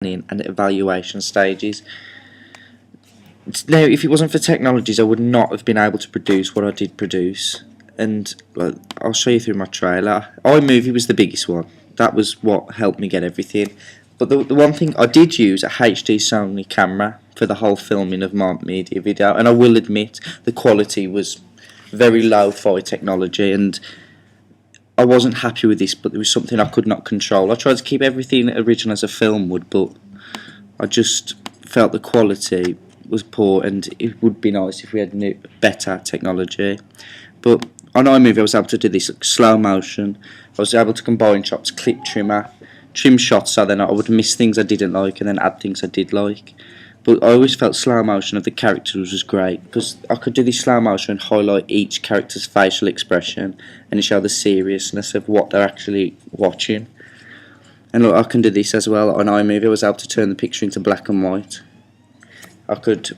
and evaluation stages. Now, if it wasn't for technologies, I would not have been able to produce what I did produce. And I'll show you through my trailer. iMovie was the biggest one. That was what helped me get everything. But the one thing, I did use a HD Sony camera for the whole filming of my media video, and I will admit the quality was very low-fi technology, and I wasn't happy with this, but there was something I could not control. I tried to keep everything original as a film would, but I just felt the quality was poor, and it would be nice if we had better technology. But on iMovie I was able to do this slow motion. I was able to combine shots, clip trimmer, trim shots so then I would miss things I didn't like and then add things I did like. But I always felt slow motion of the characters was great, because I could do this slow motion and highlight each character's facial expression and show the seriousness of what they're actually watching. And look, I can do this as well on iMovie. I was able to turn the picture into black and white. I could,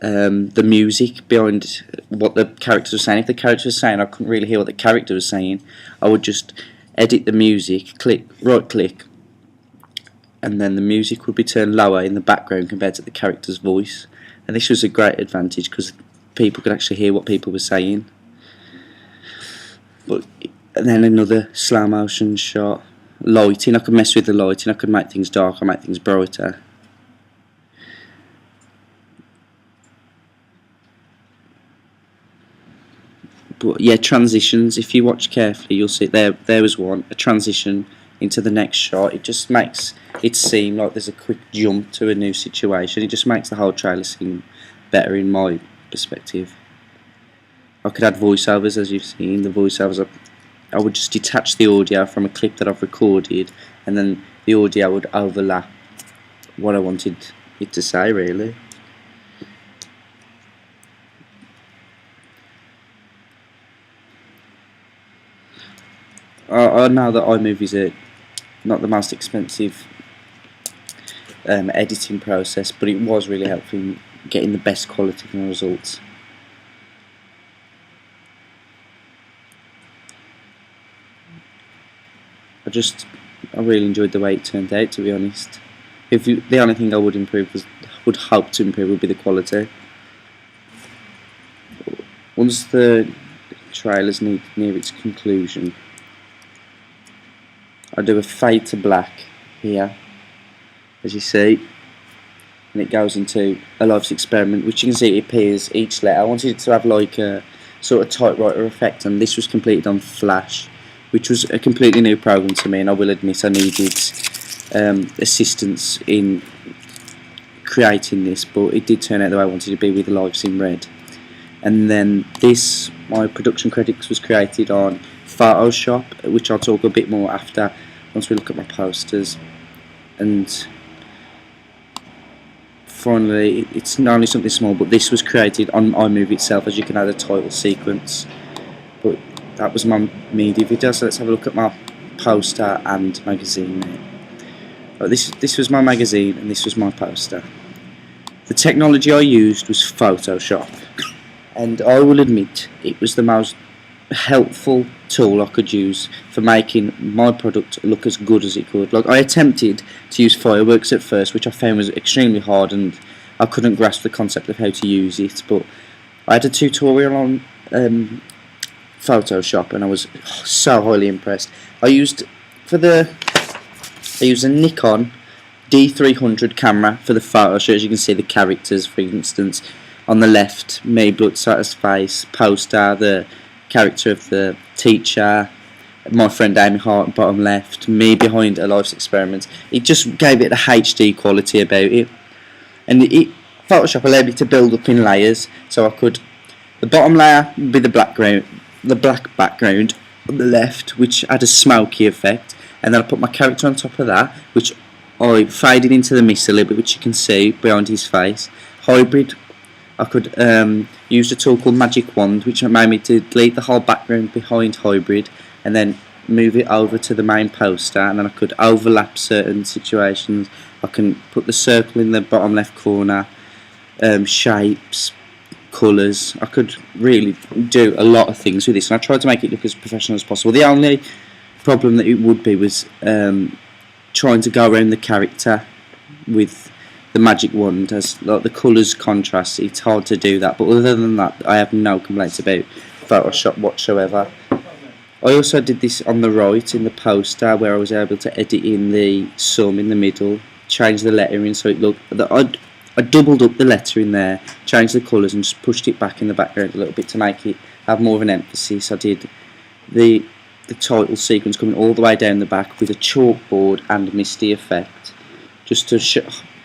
the music behind what the characters were saying, if the character was saying I couldn't really hear what the character was saying, I would just edit the music, right click, and then the music would be turned lower in the background compared to the character's voice. And this was a great advantage because people could actually hear what people were saying. And then another slow motion shot, lighting, I could mess with the lighting, I could make things darker, make things brighter. But yeah, transitions, if you watch carefully you'll see there was one, a transition into the next shot. It just makes it seem like there's a quick jump to a new situation. It just makes the whole trailer seem better in my perspective. I could add voiceovers, as you've seen. The voiceovers, I would just detach the audio from a clip that I've recorded, and then the audio would overlap what I wanted it to say, really. I know that iMovie's not the most expensive editing process, but it was really helpful in getting the best quality from the results. I really enjoyed the way it turned out, to be honest. The only thing I would hope to improve would be the quality. Once the trailer's near its conclusion, I do a fade to black here, as you see, and it goes into a life's experiment, which you can see it appears each letter. I wanted it to have like a sort of typewriter effect, and this was completed on Flash, which was a completely new program to me, and I will admit I needed assistance in creating this, but it did turn out the way I wanted it to be with Lives in Red. And then my production credits was created on Photoshop, which I'll talk a bit more after once we look at my posters. And finally, it's not only something small, but this was created on iMovie itself, as you can add a title sequence. But that was my media video, so let's have a look at my poster and magazine now. This was my magazine and this was my poster. The technology I used was Photoshop, and I will admit it was the most helpful tool I could use for making my product look as good as it could. Like, I attempted to use Fireworks at first, which I found was extremely hard, and I couldn't grasp the concept of how to use it, but I had a tutorial on Photoshop and I was so highly impressed. I used a Nikon D300 camera for the photo shoot. As you can see, the characters, for instance, on the left, me, Bloodsucker's face, poster, the character of the teacher, my friend Amy Hart, bottom left, me behind a life's experiment. It just gave it a HD quality about it, and Photoshop allowed me to build up in layers. So the bottom layer would be the black background on the left, which had a smoky effect, and then I put my character on top of that, which I faded into the mist a little bit, which you can see behind his face. Hybrid, I could use a tool called Magic Wand, which made me to delete the whole background behind Hybrid and then move it over to the main poster, and then I could overlap certain situations. I can put the circle in the bottom left corner, shapes, colours. I could really do a lot of things with this, and I tried to make it look as professional as possible. The only problem that it would be was trying to go around the character with the magic wand, as like the colours contrast. It's hard to do that, but other than that, I have no complaints about Photoshop whatsoever. I also did this on the right in the poster, where I was able to edit in the sum in the middle, change the lettering so it looked that I doubled up the lettering there, changed the colours and just pushed it back in the background a little bit to make it have more of an emphasis. I did the title sequence coming all the way down the back with a chalkboard and a misty effect, just to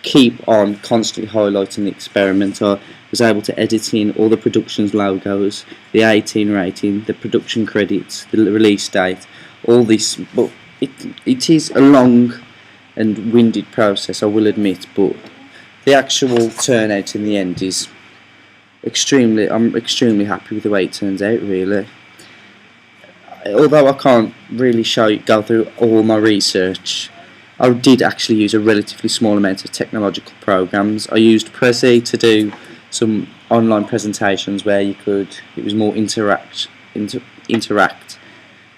keep on constantly highlighting the experiment. I was able to edit in all the production's logos, the 18 rating, the production credits, the release date, all this. But it is a long and winded process, I will admit, but the actual turnout in the end is I'm extremely happy with the way it turns out, really. Although I can't really go through all my research, I did actually use a relatively small amount of technological programs. I used Prezi to do some online presentations where it was more interact, and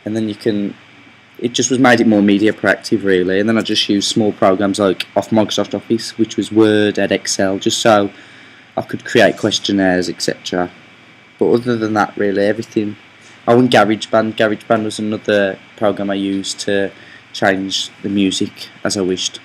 then it just made it more media proactive, really. And then I just used small programs like off Microsoft Office, which was Word and Excel, just so I could create questionnaires, etc. But other than that, really, everything. Oh, and GarageBand. GarageBand was another program I used to change the music as I wished.